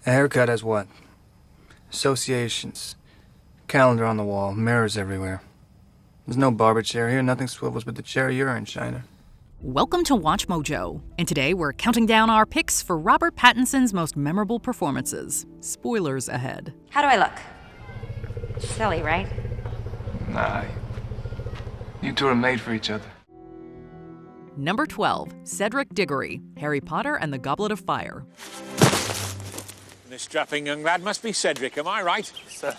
A haircut has what? Associations. Calendar on the wall, mirrors everywhere. There's no barber chair here, nothing swivels but the chair you're in, Shiner. Welcome to Watch Mojo, and today we're counting down our picks for Robert Pattinson's most memorable performances. Spoilers ahead. How do I look? Silly, right? Nah, you two are made for each other. Number 12, Cedric Diggory, Harry Potter and the Goblet of Fire. This strapping young lad must be Cedric, am I right? Sir.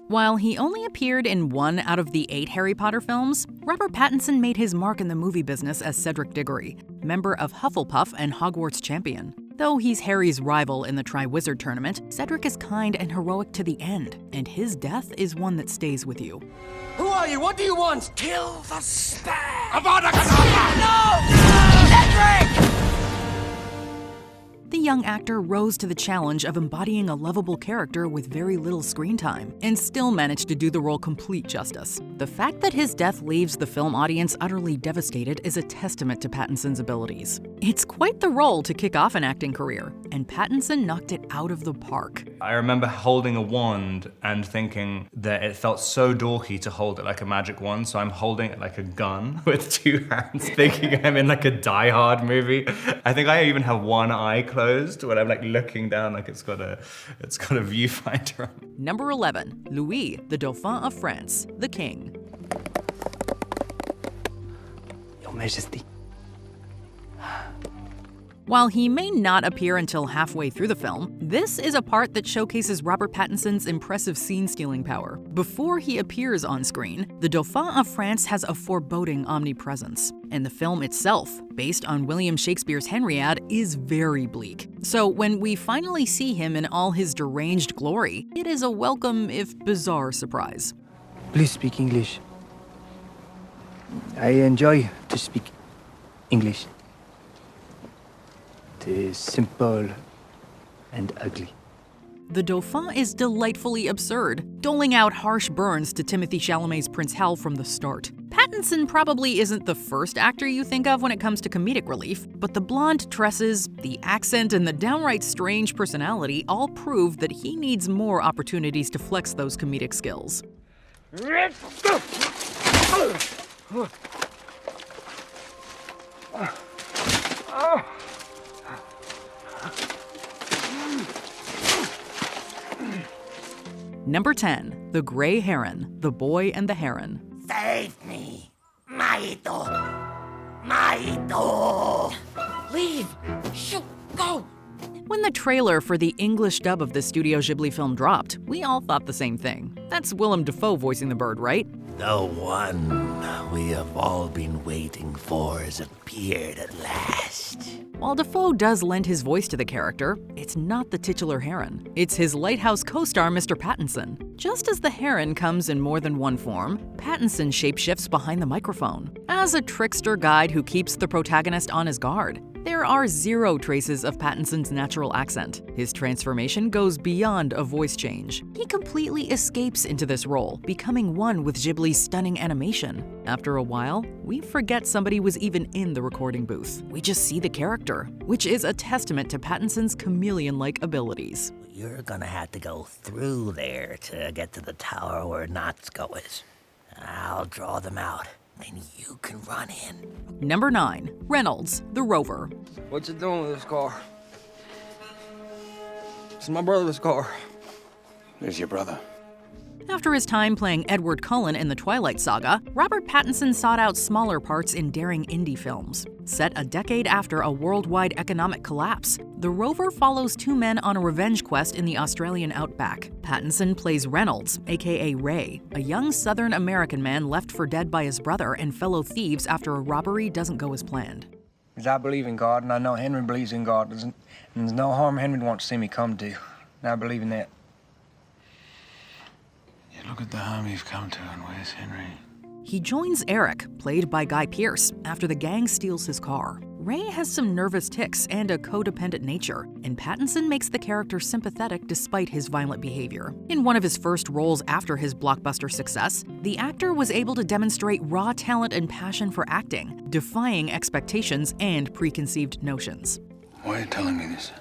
While he only appeared in 1 out of the 8 Harry Potter films, Robert Pattinson made his mark in the movie business as Cedric Diggory, member of Hufflepuff and Hogwarts champion. Though he's Harry's rival in the Triwizard Tournament, Cedric is kind and heroic to the end, and his death is one that stays with you. Who are you? What do you want? Kill the stag! Avada Kedavra! Cedric! The young actor rose to the challenge of embodying a lovable character with very little screen time, and still managed to do the role complete justice. The fact that his death leaves the film audience utterly devastated is a testament to Pattinson's abilities. It's quite the role to kick off an acting career, and Pattinson knocked it out of the park. I remember holding a wand and thinking that it felt so dorky to hold it like a magic wand, so I'm holding it like a gun with 2 hands, thinking I'm in like a Die Hard movie. I think I even have one eye closed when I'm like looking down like it's got a viewfinder on. Number 11, Louis, the Dauphin of France, the King. Your Majesty. While he may not appear until halfway through the film, this is a part that showcases Robert Pattinson's impressive scene-stealing power. Before he appears on screen, the Dauphin of France has a foreboding omnipresence, and the film itself, based on William Shakespeare's Henriade, is very bleak. So when we finally see him in all his deranged glory, it is a welcome, if bizarre, surprise. Please speak English. I enjoy to speak English. It is simple and ugly. The Dauphin is delightfully absurd, doling out harsh burns to Timothée Chalamet's Prince Hal from the start. Pattinson probably isn't the first actor you think of when it comes to comedic relief, but the blonde tresses, the accent, and the downright strange personality all prove that he needs more opportunities to flex those comedic skills. Number 10, The Grey Heron, The Boy and the Heron. Save me! Maito! Maito! Leave! Shoot! Go! When the trailer for the English dub of the Studio Ghibli film dropped, we all thought the same thing. That's Willem Dafoe voicing the bird, right? The one we have all been waiting for has appeared at last. While Dafoe does lend his voice to the character, it's not the titular heron. It's his Lighthouse co-star, Mr. Pattinson. Just as the heron comes in more than one form, Pattinson shapeshifts behind the microphone. As a trickster guide who keeps the protagonist on his guard, there are 0 traces of Pattinson's natural accent. His transformation goes beyond a voice change. He completely escapes into this role, becoming one with Ghibli's stunning animation. After a while, we forget somebody was even in the recording booth. We just see the character, which is a testament to Pattinson's chameleon-like abilities. You're gonna have to go through there to get to the tower where Natsuko is. I'll draw them out. Then you can run in. Number 9, Reynolds, the Rover. What you doing with this car? It's my brother's car. There's your brother. After his time playing Edward Cullen in the Twilight Saga, Robert Pattinson sought out smaller parts in daring indie films. Set a decade after a worldwide economic collapse, The Rover follows 2 men on a revenge quest in the Australian outback. Pattinson plays Reynolds, aka Ray, a young Southern American man left for dead by his brother and fellow thieves after a robbery doesn't go as planned. Because I believe in God, and I know Henry believes in God, and there's no harm Henry wants to see me come to. And I believe in that. You look at the harm you've come to, and where's Henry? He joins Eric, played by Guy Pearce, after the gang steals his car. Ray has some nervous tics and a codependent nature, and Pattinson makes the character sympathetic despite his violent behavior. In one of his first roles after his blockbuster success, the actor was able to demonstrate raw talent and passion for acting, defying expectations and preconceived notions. Why are you telling me this?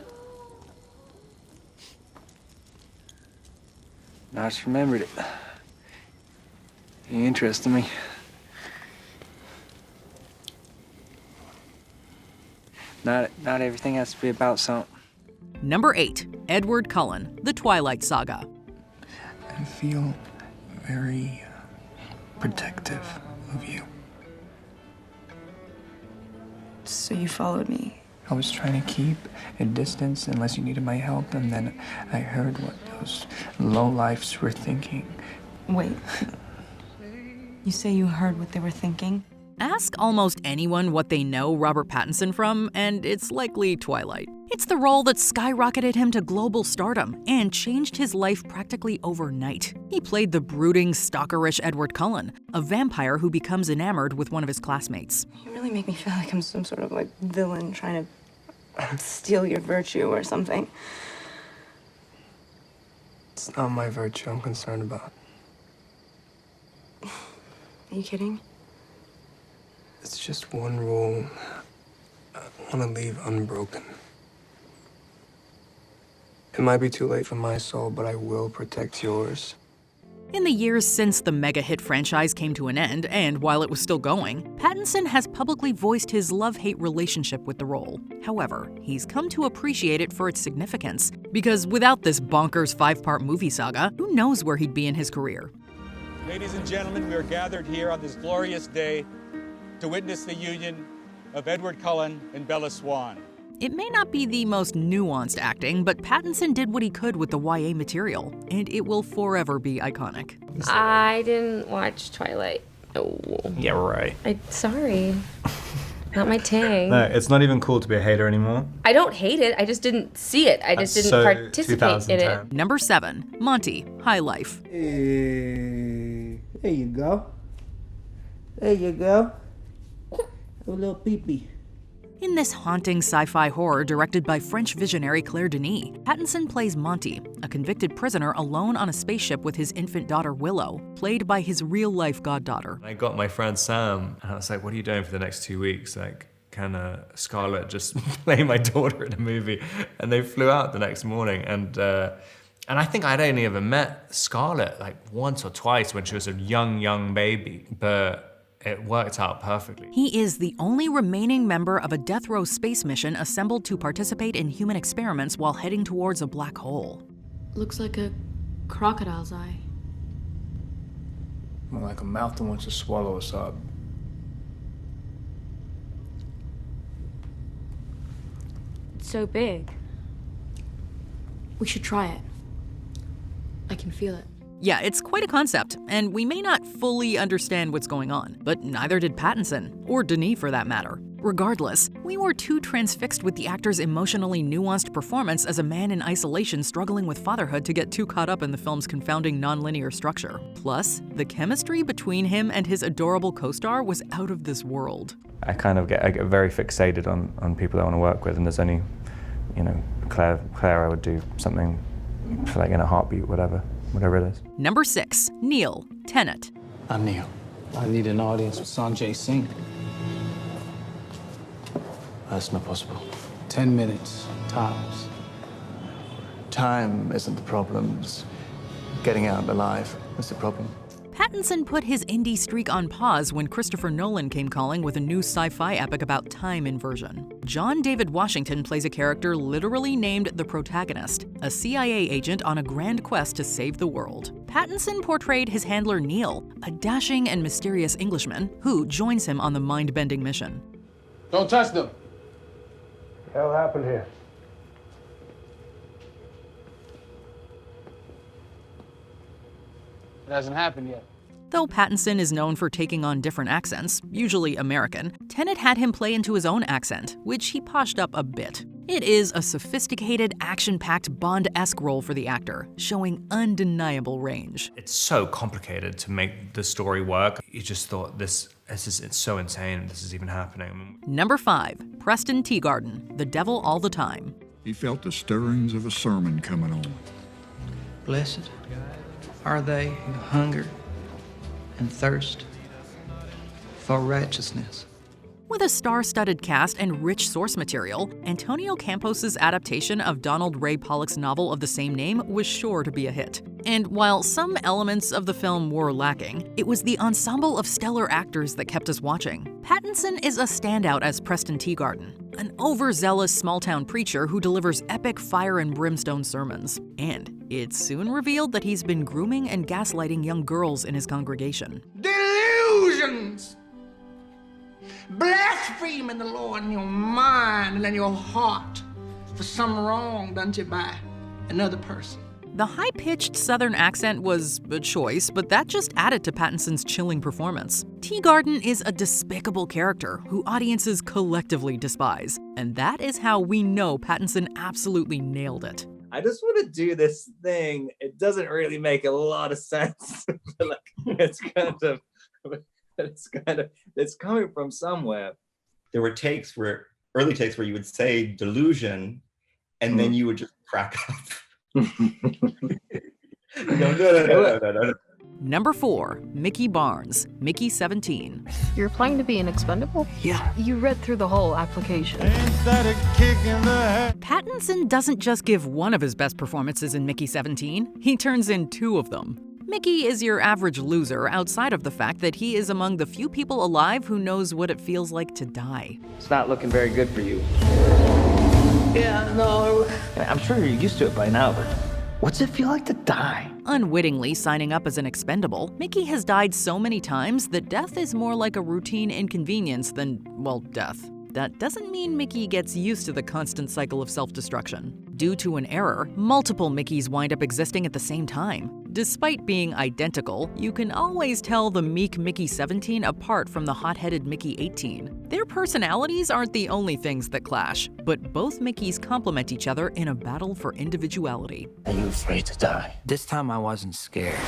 I just remembered it. You interested me. Not everything has to be about something. Number 8, Edward Cullen, The Twilight Saga. I feel very protective of you. So you followed me? I was trying to keep a distance unless you needed my help, and then I heard what those lowlifes were thinking. Wait. You say you heard what they were thinking? Ask almost anyone what they know Robert Pattinson from, and it's likely Twilight. It's the role that skyrocketed him to global stardom and changed his life practically overnight. He played the brooding, stalkerish Edward Cullen, a vampire who becomes enamored with one of his classmates. You really make me feel like I'm some sort of like villain trying to steal your virtue or something. It's not my virtue I'm concerned about. Are you kidding? It's just one rule I want to leave unbroken. It might be too late for my soul, but I will protect yours. In the years since the mega-hit franchise came to an end, and while it was still going, Pattinson has publicly voiced his love-hate relationship with the role. However, he's come to appreciate it for its significance, because without this bonkers 5-part movie saga, who knows where he'd be in his career. Ladies and gentlemen, we are gathered here on this glorious day to witness the union of Edward Cullen and Bella Swan. It may not be the most nuanced acting, but Pattinson did what he could with the YA material, and it will forever be iconic. I didn't watch Twilight. Oh. Yeah, right. Sorry. Not my thing. No, it's not even cool to be a hater anymore. I don't hate it, I just didn't see it. I just didn't participate in it. Number 7, Monty, High Life. Hey, there you go. There you go. A little pee-pee. In this haunting sci-fi horror directed by French visionary Claire Denis, Pattinson plays Monty, a convicted prisoner alone on a spaceship with his infant daughter Willow, played by his real-life goddaughter. I got my friend Sam, and I was like, what are you doing for the next 2 weeks? Like, can Scarlett just play my daughter in a movie? And they flew out the next morning, and I think I'd only ever met Scarlett like once or twice when she was a young baby, but it worked out perfectly. He is the only remaining member of a death row space mission assembled to participate in human experiments while heading towards a black hole. Looks like a crocodile's eye. More like a mouth that wants to swallow us up. It's so big. We should try it. I can feel it. Yeah, it's quite a concept, and we may not fully understand what's going on, but neither did Pattinson, or Denis for that matter. Regardless, we were too transfixed with the actor's emotionally nuanced performance as a man in isolation struggling with fatherhood to get too caught up in the film's confounding nonlinear structure. Plus, the chemistry between him and his adorable co-star was out of this world. I get very fixated on people I want to work with, and there's only, Claire, I would do something for like in a heartbeat, whatever it is. Number 6, Neil, Tenet. I'm Neil. I need an audience with Sanjay Singh. That's not possible. 10 minutes, tops. Time isn't the problem. It's getting out alive is the problem. Pattinson put his indie streak on pause when Christopher Nolan came calling with a new sci-fi epic about time inversion. John David Washington plays a character literally named the protagonist, a CIA agent on a grand quest to save the world. Pattinson portrayed his handler Neil, a dashing and mysterious Englishman who joins him on the mind-bending mission. Don't touch them. What the hell happened here? It hasn't happened yet. Though Pattinson is known for taking on different accents, usually American, Tenet had him play into his own accent, which he poshed up a bit. It is a sophisticated, action-packed Bond-esque role for the actor, showing undeniable range. It's so complicated to make the story work. You just thought, it's so insane this is even happening. Number 5, Preston Teagarden, The Devil All the Time. He felt the stirrings of a sermon coming on. Blessed are they who hunger and thirst for righteousness. With a star-studded cast and rich source material, Antonio Campos's adaptation of Donald Ray Pollock's novel of the same name was sure to be a hit. And while some elements of the film were lacking, it was the ensemble of stellar actors that kept us watching. Pattinson is a standout as Preston Teagarden, an overzealous small-town preacher who delivers epic fire and brimstone sermons. And it's soon revealed that he's been grooming and gaslighting young girls in his congregation. Delusions! Blaspheming the Lord in your mind and in your heart for some wrong done to you by another person. The high-pitched Southern accent was a choice, but that just added to Pattinson's chilling performance. Teagarden is a despicable character who audiences collectively despise, and that is how we know Pattinson absolutely nailed it. I just want to do this thing. It doesn't really make a lot of sense, but like it's coming from somewhere. There were early takes where you would say delusion, and then you would just crack up. No. Number 4, Mickey Barnes, Mickey 17. You're applying to be an expendable? Yeah. You read through the whole application. Pattinson doesn't just give one of his best performances in Mickey 17, he turns in 2 of them. Mickey is your average loser outside of the fact that he is among the few people alive who knows what it feels like to die. It's not looking very good for you. Yeah, no. I'm sure you're used to it by now, but what's it feel like to die? Unwittingly signing up as an expendable, Mickey has died so many times that death is more like a routine inconvenience than, well, death. That doesn't mean Mickey gets used to the constant cycle of self-destruction. Due to an error, multiple Mickeys wind up existing at the same time. Despite being identical, you can always tell the meek Mickey 17 apart from the hot-headed Mickey 18. Their personalities aren't the only things that clash, but both Mickeys complement each other in a battle for individuality. Are you afraid to die? This time I wasn't scared.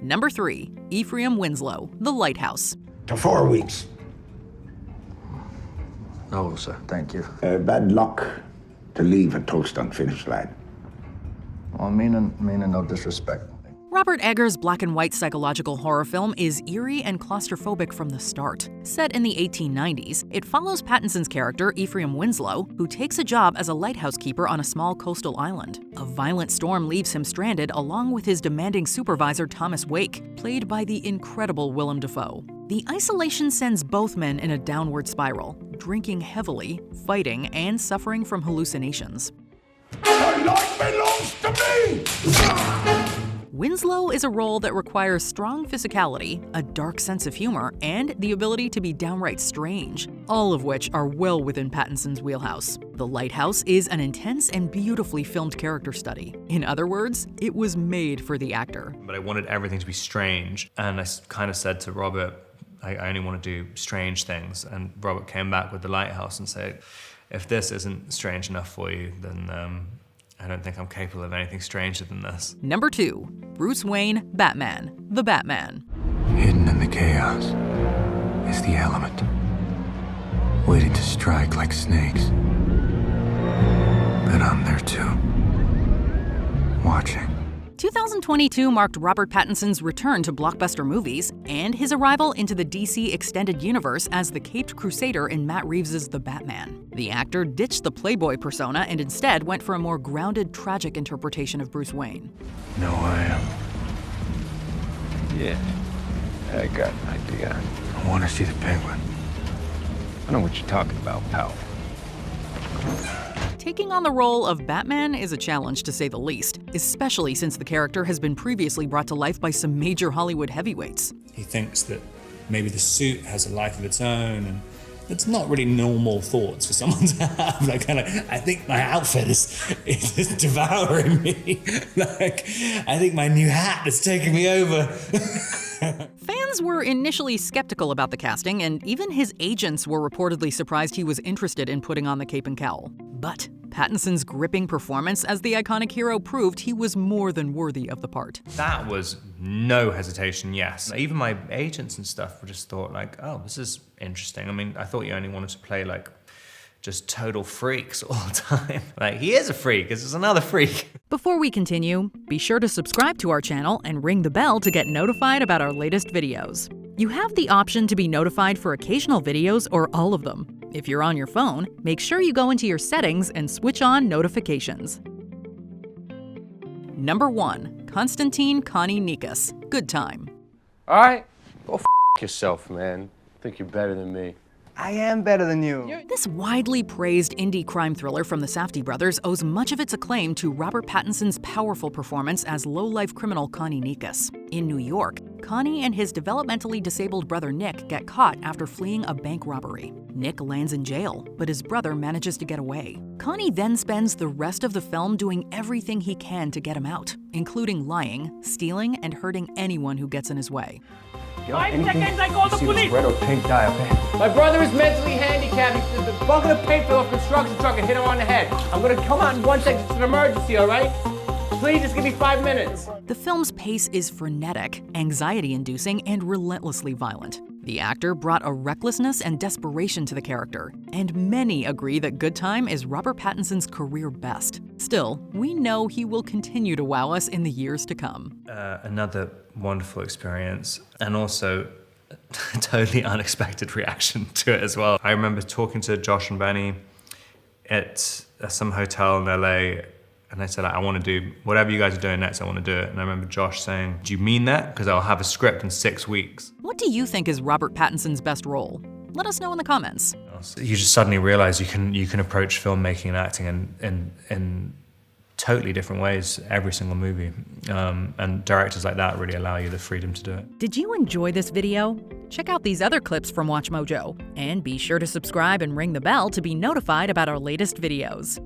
Number 3, Ephraim Winslow, The Lighthouse. To 4 weeks. No, sir, thank you. Bad luck to leave a toast unfinished, lad. Well, meaning no disrespect. Robert Eggers' black and white psychological horror film is eerie and claustrophobic from the start. Set in the 1890s, it follows Pattinson's character, Ephraim Winslow, who takes a job as a lighthouse keeper on a small coastal island. A violent storm leaves him stranded along with his demanding supervisor, Thomas Wake, played by the incredible Willem Dafoe. The isolation sends both men in a downward spiral, drinking heavily, fighting, and suffering from hallucinations. My life belongs to me! Winslow is a role that requires strong physicality, a dark sense of humor, and the ability to be downright strange, all of which are well within Pattinson's wheelhouse. The Lighthouse is an intense and beautifully filmed character study. In other words, it was made for the actor. But I wanted everything to be strange, and I kind of said to Robert, I only want to do strange things, and Robert came back with The Lighthouse and said, if this isn't strange enough for you, then I don't think I'm capable of anything stranger than this. Number 2, Bruce Wayne, Batman, The Batman. Hidden in the chaos is the element, waiting to strike like snakes. But I'm there too, watching. 2022 marked Robert Pattinson's return to blockbuster movies and his arrival into the DC extended universe as the Caped Crusader in Matt Reeves' The Batman. The actor ditched the playboy persona and instead went for a more grounded, tragic interpretation of Bruce Wayne. No, I am. Yeah, I got an idea. I want to see the Penguin. I know what you're talking about, pal. Taking on the role of Batman is a challenge to say the least, especially since the character has been previously brought to life by some major Hollywood heavyweights. He thinks that maybe the suit has a life of its own, and it's not really normal thoughts for someone to have. Like, kind of, I think my outfit is devouring me. Like, I think my new hat is taking me over. Fans were initially skeptical about the casting, and even his agents were reportedly surprised he was interested in putting on the cape and cowl. But Pattinson's gripping performance as the iconic hero proved he was more than worthy of the part. That was no hesitation, yes. Even my agents and stuff just thought like, oh, this is interesting. I mean, I thought you only wanted to play like just total freaks all the time. Like, he is a freak, this is another freak. Before we continue, be sure to subscribe to our channel and ring the bell to get notified about our latest videos. You have the option to be notified for occasional videos or all of them. If you're on your phone, make sure you go into your settings and switch on notifications. Number 1. Konstantin Kani-Nikas, Good Time. All right, go f yourself, man. Think you're better than me. I am better than you. This widely praised indie crime thriller from the Safdie brothers owes much of its acclaim to Robert Pattinson's powerful performance as low-life criminal Connie Nikas. In New York, Connie and his developmentally disabled brother Nick get caught after fleeing a bank robbery. Nick lands in jail, but his brother manages to get away. Connie then spends the rest of the film doing everything he can to get him out, including lying, stealing, and hurting anyone who gets in his way. 5 seconds, I call the police! Red or pink dye, okay? My brother is mentally handicapped. The bucket of paint fell off the construction truck and hit him on the head. I'm gonna come out in 1 second. It's an emergency, all right? Please, just give me 5 minutes. The film's pace is frenetic, anxiety-inducing, and relentlessly violent. The actor brought a recklessness and desperation to the character, and many agree that Good Time is Robert Pattinson's career best. Still, we know he will continue to wow us in the years to come. Another wonderful experience, and also a totally unexpected reaction to it as well. I remember talking to Josh and Benny at some hotel in LA, and I said, I want to do whatever you guys are doing next, I want to do it. And I remember Josh saying, do you mean that? Because I'll have a script in 6 weeks. What do you think is Robert Pattinson's best role? Let us know in the comments. You just suddenly realize you can approach filmmaking and acting in totally different ways every single movie. And directors like that really allow you the freedom to do it. Did you enjoy this video? Check out these other clips from WatchMojo. And be sure to subscribe and ring the bell to be notified about our latest videos.